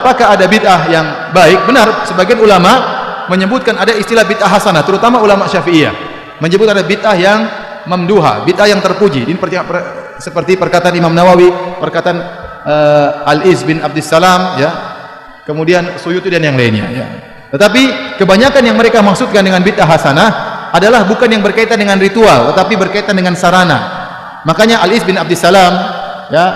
Apakah ada bid'ah yang baik? Benar, sebagian ulama menyebutkan ada istilah bid'ah hasanah, terutama ulama Syafi'iyah menyebut ada bid'ah yang mamduha, bid'ah yang terpuji. Ini seperti perkataan Imam Nawawi, perkataan Al-Iz bin Abdissalam, ya, kemudian Suyuti dan yang lainnya, ya. Tetapi kebanyakan yang mereka maksudkan dengan bid'ah hasanah adalah bukan yang berkaitan dengan ritual, tetapi berkaitan dengan sarana. Makanya Al-Iz bin Abdissalam, ya,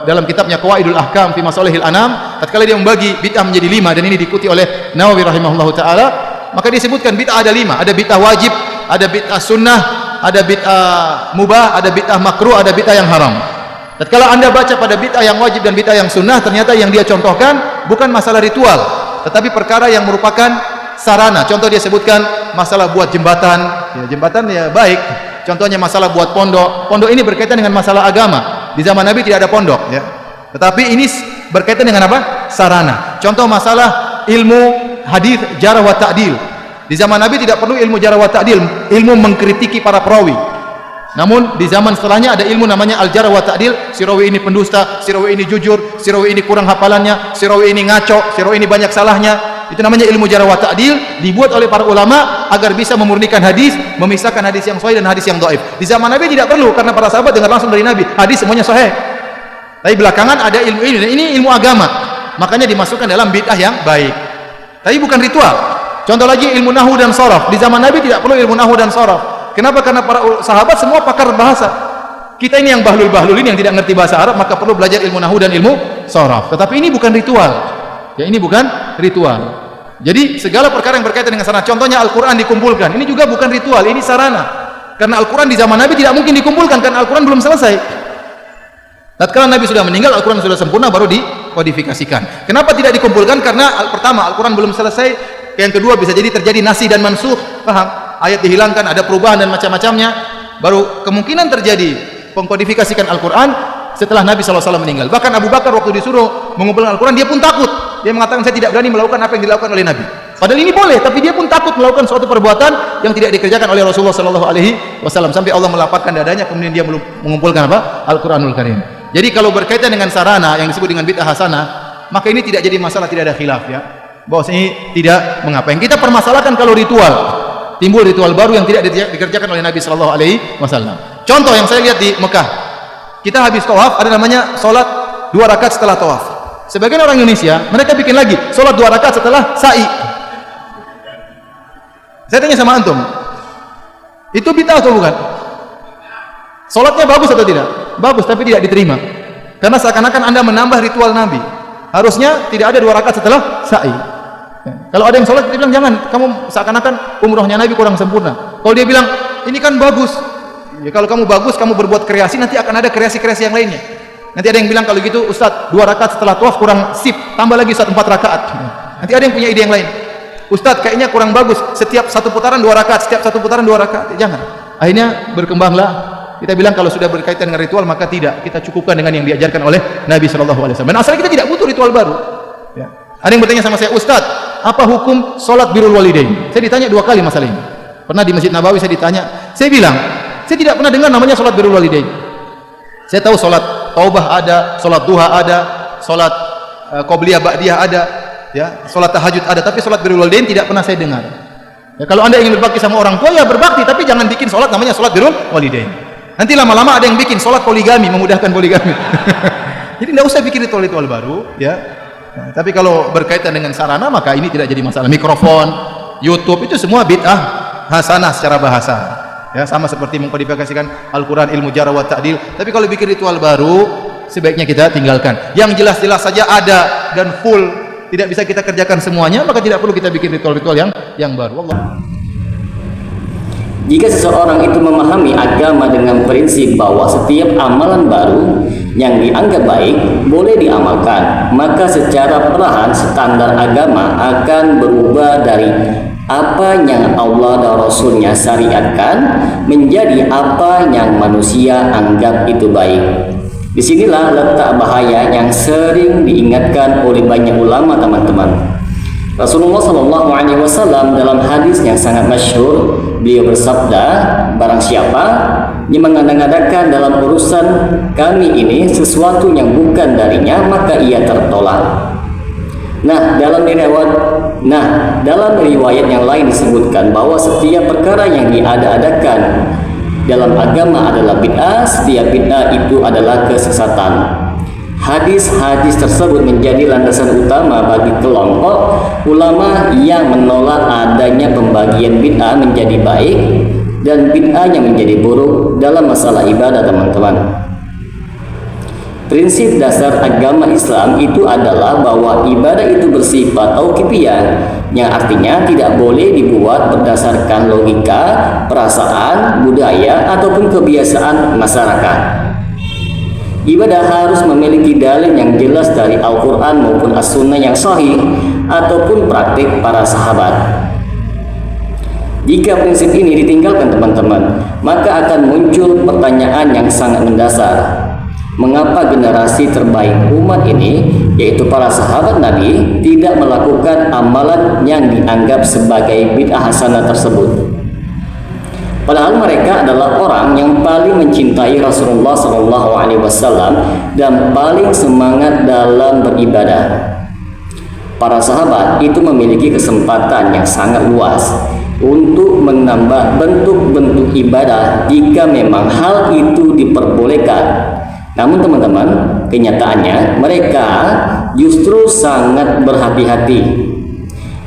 dalam kitabnya Qawaidul Ahkam fi Masalihil Anam, tatkala dia membagi bid'ah menjadi 5, dan ini diikuti oleh Nawawi rahimahullahu taala, maka dia sebutkan bid'ah ada 5. Ada bid'ah wajib, ada bid'ah sunnah, ada bid'ah mubah, ada bid'ah makruh, ada bid'ah yang haram. Tatkala Anda baca pada bid'ah yang wajib dan bid'ah yang sunnah, ternyata yang dia contohkan bukan masalah ritual, tetapi perkara yang merupakan sarana. Contoh dia sebutkan masalah buat jembatan, ya, jembatan ya baik. Contohnya masalah buat pondok. Pondok ini berkaitan dengan masalah agama. Di zaman Nabi tidak ada pondok, ya. Tetapi ini berkaitan dengan apa? Sarana. Contoh masalah ilmu hadis jarh wa ta'dil. Di zaman Nabi tidak perlu ilmu jarh wa ta'dil, ilmu mengkritiki para perawi. Namun di zaman setelahnya ada ilmu namanya al-jarh wa ta'dil. Si rawi ini pendusta, si rawi ini jujur, si rawi ini kurang hafalannya, si rawi ini ngaco, si rawi ini banyak salahnya. Itu namanya ilmu jarh wa ta'dil, dibuat oleh para ulama agar bisa memurnikan hadis, memisahkan hadis yang sahih dan hadis yang dhaif. Di zaman Nabi tidak perlu, karena para sahabat dengar langsung dari Nabi, hadis semuanya sahih. Tapi belakangan ada ilmu ini, dan ini ilmu agama, makanya dimasukkan dalam bid'ah yang baik. Tapi bukan ritual. Contoh lagi ilmu nahwu dan sharaf. Di zaman Nabi tidak perlu ilmu nahwu dan sharaf. Kenapa? Karena para sahabat semua pakar bahasa. Kita ini yang bahlul-bahlul ini yang tidak ngerti bahasa Arab, maka perlu belajar ilmu nahwu dan ilmu sharaf. Tetapi ini bukan ritual. Ya, ini bukan ritual. Jadi segala perkara yang berkaitan dengan sarana, contohnya Al-Quran dikumpulkan, ini juga bukan ritual, ini sarana. Karena Al-Quran di zaman Nabi tidak mungkin dikumpulkan, karena Al-Quran belum selesai. Tatkala Nabi sudah meninggal, Al-Quran sudah sempurna, baru dikodifikasikan. Kenapa tidak dikumpulkan? Karena pertama, Al-Quran belum selesai. Yang kedua, bisa jadi terjadi nasih dan mansukh, paham? Ayat dihilangkan, ada perubahan dan macam-macamnya. Baru kemungkinan terjadi pengkodifikasikan Al-Quran setelah Nabi SAW meninggal. Bahkan Abu Bakar waktu disuruh mengumpulkan Al-Quran, dia pun takut. Dia mengatakan, saya tidak berani melakukan apa yang dilakukan oleh Nabi. Padahal ini boleh, tapi dia pun takut melakukan suatu perbuatan yang tidak dikerjakan oleh Rasulullah SAW. Sampai Allah melapangkan dadanya, kemudian dia mengumpulkan apa? Al-Quranul Karim. Jadi kalau berkaitan dengan sarana yang disebut dengan bid'ah hasanah, maka ini tidak jadi masalah, tidak ada khilaf, ya. Bahwasanya tidak mengapa. Yang kita permasalahkan kalau ritual, timbul ritual baru yang tidak dikerjakan oleh Nabi SAW. Contoh yang saya lihat di Mekah, kita habis tawaf, ada namanya sholat 2 rakaat setelah tawaf. Sebagian orang Indonesia, mereka bikin lagi sholat 2 rakaat setelah sa'i. Saya tanya sama antum, itu bid'ah atau bukan? Sholatnya bagus atau tidak? Bagus, tapi tidak diterima. Karena seakan-akan Anda menambah ritual Nabi. Harusnya tidak ada 2 rakaat setelah sa'i. Kalau ada yang sholat, dia bilang jangan, kamu seakan-akan umrohnya Nabi kurang sempurna. Kalau dia bilang ini kan bagus, ya, kalau kamu bagus, kamu berbuat kreasi, nanti akan ada kreasi-kreasi yang lainnya. Nanti ada yang bilang kalau gitu Ustaz 2 rakaat setelah tawaf kurang sip, tambah lagi Ustaz 4 rakaat. Nanti ada yang punya ide yang lain. Ustaz kayaknya kurang bagus, setiap satu putaran 2 rakaat, setiap satu putaran 2 rakaat. Jangan. Akhirnya berkembanglah. Kita bilang kalau sudah berkaitan dengan ritual maka tidak, kita cukupkan dengan yang diajarkan oleh Nabi SAW. Dan asalnya kita tidak butuh ritual baru. Ya. Ada yang bertanya sama saya, Ustaz, apa hukum sholat birrul walidain? Saya ditanya 2 kali masalah ini. Pernah di Masjid Nabawi saya ditanya, saya bilang, saya tidak pernah dengar namanya sholat birrul walidain. Saya tahu sholat taubah ada, sholat duha ada, sholat qobliyah ba'diyah ada, ya, sholat tahajud ada, tapi sholat birrul walidain tidak pernah saya dengar. Ya, kalau Anda ingin berbakti sama orang tua, ya berbakti, tapi jangan bikin sholat namanya sholat birrul walidain. Nanti lama-lama ada yang bikin sholat poligami, memudahkan poligami. Jadi tidak usah bikin ritual-ritual baru, ya. Nah, tapi kalau berkaitan dengan sarana, maka ini tidak jadi masalah. Mikrofon, YouTube, itu semua bid'ah hasanah secara bahasa. Ya, sama seperti mengkodifikasikan Al-Quran, ilmu jarh wa ta'dil. Tapi kalau bikin ritual baru, sebaiknya kita tinggalkan. Yang jelas-jelas saja ada dan full, tidak bisa kita kerjakan semuanya, maka tidak perlu kita bikin ritual-ritual yang baru. Allah. Jika seseorang itu memahami agama dengan prinsip bahwa setiap amalan baru yang dianggap baik boleh diamalkan, maka secara perlahan standar agama akan berubah dari apa yang Allah dan Rasulnya syariatkan menjadi apa yang manusia anggap itu baik. Disinilah letak bahaya yang sering diingatkan oleh banyak ulama, teman-teman. Rasulullah SAW dalam hadis yang sangat masyhur, beliau bersabda, barang siapa yang mengada-ngadakan dalam urusan kami ini sesuatu yang bukan darinya, maka ia tertolak. Nah, dalam riwayat yang lain disebutkan bahwa setiap perkara yang diada-adakan dalam agama adalah bid'ah, setiap bid'ah itu adalah kesesatan. Hadis-hadis tersebut menjadi landasan utama bagi kelompok ulama yang menolak adanya pembagian bid'ah menjadi baik dan bid'ah yang menjadi buruk dalam masalah ibadah, teman-teman. Prinsip dasar agama Islam itu adalah bahwa ibadah itu bersifat tauqifiyah, yang artinya tidak boleh dibuat berdasarkan logika, perasaan, budaya, ataupun kebiasaan masyarakat. Ibadah harus memiliki dalil yang jelas dari Al-Quran maupun As-Sunnah yang sahih ataupun praktik para sahabat. Jika prinsip ini ditinggalkan, teman-teman, maka akan muncul pertanyaan yang sangat mendasar. Mengapa generasi terbaik umat ini, yaitu para sahabat Nabi, tidak melakukan amalan yang dianggap sebagai bid'ah hasanah tersebut? Padahal mereka adalah orang yang paling mencintai Rasulullah SAW dan paling semangat dalam beribadah. Para sahabat itu memiliki kesempatan yang sangat luas untuk menambah bentuk-bentuk ibadah jika memang hal itu diperbolehkan. Namun teman-teman, kenyataannya mereka justru sangat berhati-hati.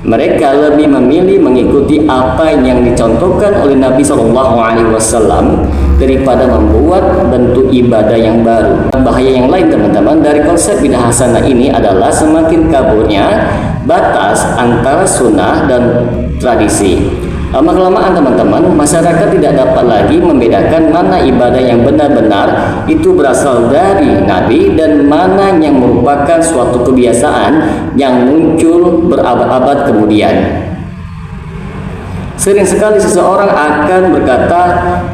Mereka lebih memilih mengikuti apa yang dicontohkan oleh Nabi SAW daripada membuat bentuk ibadah yang baru. Bahaya yang lain, teman-teman, dari konsep bid'ah hasanah ini adalah semakin kaburnya batas antara sunnah dan tradisi. Lama-kelamaan, teman-teman, masyarakat tidak dapat lagi membedakan mana ibadah yang benar-benar itu berasal dari Nabi dan mana yang merupakan suatu kebiasaan yang muncul berabad-abad kemudian. Sering sekali seseorang akan berkata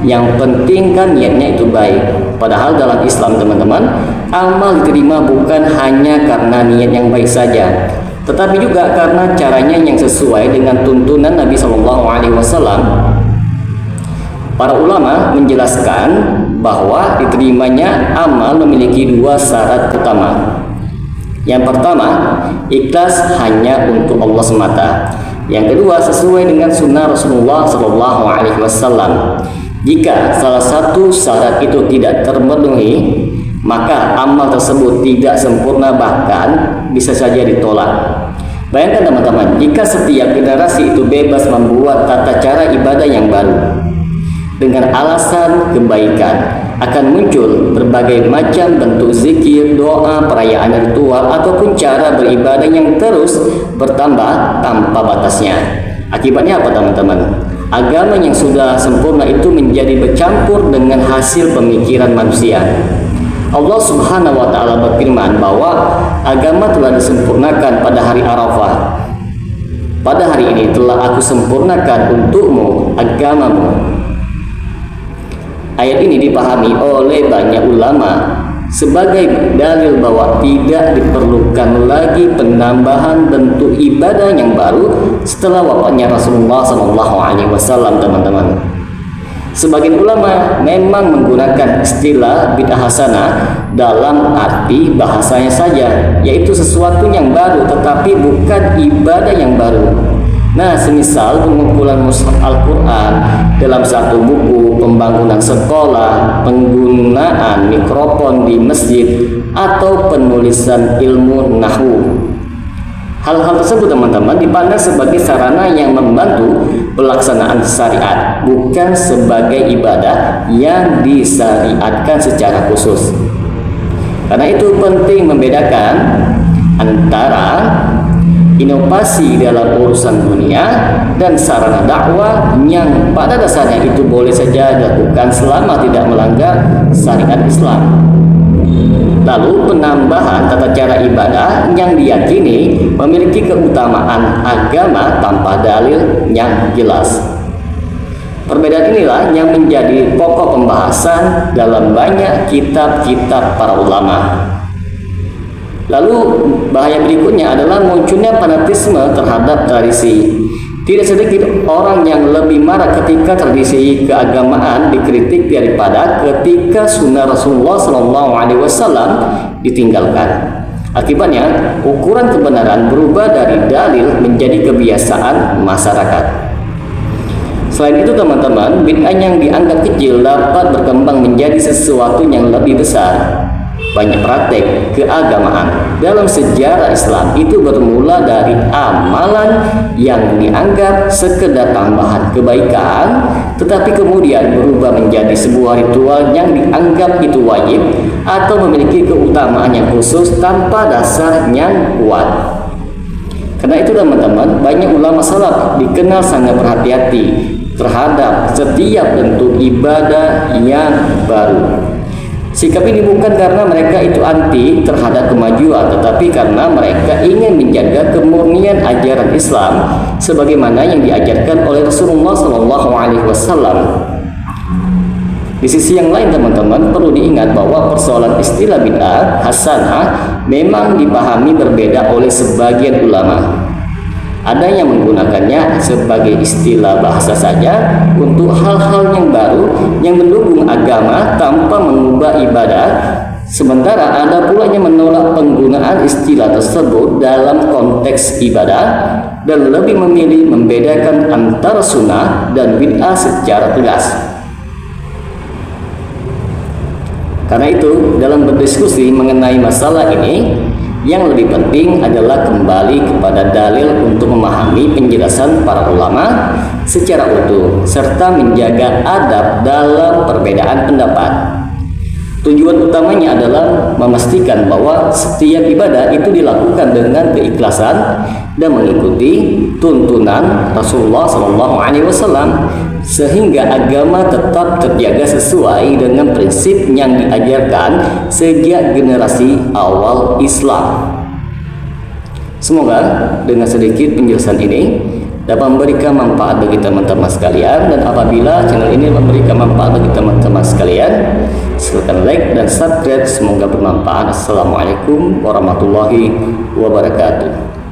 yang penting kan niatnya itu baik. Padahal dalam Islam, teman-teman, amal diterima bukan hanya karena niat yang baik saja, tetapi juga karena caranya yang sesuai dengan tuntunan Nabi SAW. Para ulama menjelaskan bahwa diterimanya amal memiliki dua syarat utama. Yang pertama, ikhlas hanya untuk Allah semata. Yang kedua, sesuai dengan sunnah Rasulullah SAW. Jika salah satu syarat itu tidak terpenuhi, maka amal tersebut tidak sempurna, bahkan bisa saja ditolak. Bayangkan, teman-teman, jika setiap generasi itu bebas membuat tata cara ibadah yang baru dengan alasan kebaikan, akan muncul berbagai macam bentuk zikir, doa, perayaan ritual, ataupun cara beribadah yang terus bertambah tanpa batasnya. Akibatnya apa, teman-teman? Agama yang sudah sempurna itu menjadi bercampur dengan hasil pemikiran manusia. Allah Subhanahu wa Ta'ala berfirman bahwa agama telah disempurnakan pada hari Arafah. Pada hari ini telah aku sempurnakan untukmu agamamu. Ayat ini dipahami oleh banyak ulama sebagai dalil bahwa tidak diperlukan lagi penambahan bentuk ibadah yang baru setelah wafatnya Rasulullah SAW, teman-teman. Sebagian ulama memang menggunakan istilah bid'ah hasanah dalam arti bahasanya saja, yaitu sesuatu yang baru tetapi bukan ibadah yang baru. Nah, semisal pengumpulan mushaf Al-Quran dalam satu buku, pembangunan sekolah, penggunaan mikrofon di masjid, atau penulisan ilmu nahwu. Hal-hal tersebut, teman-teman, dipandang sebagai sarana yang membantu pelaksanaan syariat, bukan sebagai ibadah yang disyariatkan secara khusus. Karena itu penting membedakan antara inovasi dalam urusan dunia dan sarana dakwah yang pada dasarnya itu boleh saja dilakukan selama tidak melanggar syariat Islam. Lalu penambahan tata cara ibadah yang diyakini memiliki keutamaan agama tanpa dalil yang jelas. Perbedaan inilah yang menjadi pokok pembahasan dalam banyak kitab-kitab para ulama. Lalu bahaya berikutnya adalah munculnya fanatisme terhadap tradisi. Tidak sedikit orang yang lebih marah ketika tradisi keagamaan dikritik daripada ketika sunnah Rasulullah SAW ditinggalkan. Akibatnya, ukuran kebenaran berubah dari dalil menjadi kebiasaan masyarakat. Selain itu teman-teman, bid'ah yang dianggap kecil dapat berkembang menjadi sesuatu yang lebih besar. Banyak praktek keagamaan dalam sejarah Islam itu bermula dari amalan yang dianggap sekedar tambahan kebaikan, tetapi kemudian berubah menjadi sebuah ritual yang dianggap itu wajib atau memiliki keutamaan yang khusus tanpa dasar yang kuat. Karena itu teman-teman, banyak ulama salaf dikenal sangat berhati-hati terhadap setiap bentuk ibadah yang baru. Sikap ini bukan karena mereka itu anti terhadap kemajuan, tetapi karena mereka ingin menjaga kemurnian ajaran Islam sebagaimana yang diajarkan oleh Rasulullah SAW. Di sisi yang lain teman-teman, perlu diingat bahwa persoalan istilah bid'ah hasanah memang dipahami berbeda oleh sebagian ulama. Ada yang menggunakannya sebagai istilah bahasa saja untuk hal-hal yang baru yang mendukung agama tanpa mengubah ibadah, sementara ada pula yang menolak penggunaan istilah tersebut dalam konteks ibadah dan lebih memilih membedakan antara sunnah dan bid'ah secara tegas. Karena itu, dalam berdiskusi mengenai masalah ini, yang lebih penting adalah kembali kepada dalil untuk memahami penjelasan para ulama secara utuh serta menjaga adab dalam perbedaan pendapat. Tujuan utamanya adalah memastikan bahwa setiap ibadah itu dilakukan dengan keikhlasan dan mengikuti tuntunan Rasulullah SAW sehingga agama tetap terjaga sesuai dengan prinsip yang diajarkan sejak generasi awal Islam. Semoga dengan sedikit penjelasan ini dapat memberikan manfaat bagi teman-teman sekalian, dan apabila channel ini memberikan manfaat bagi teman-teman sekalian, silakan like dan subscribe. Semoga bermanfaat. Assalamualaikum warahmatullahi wabarakatuh.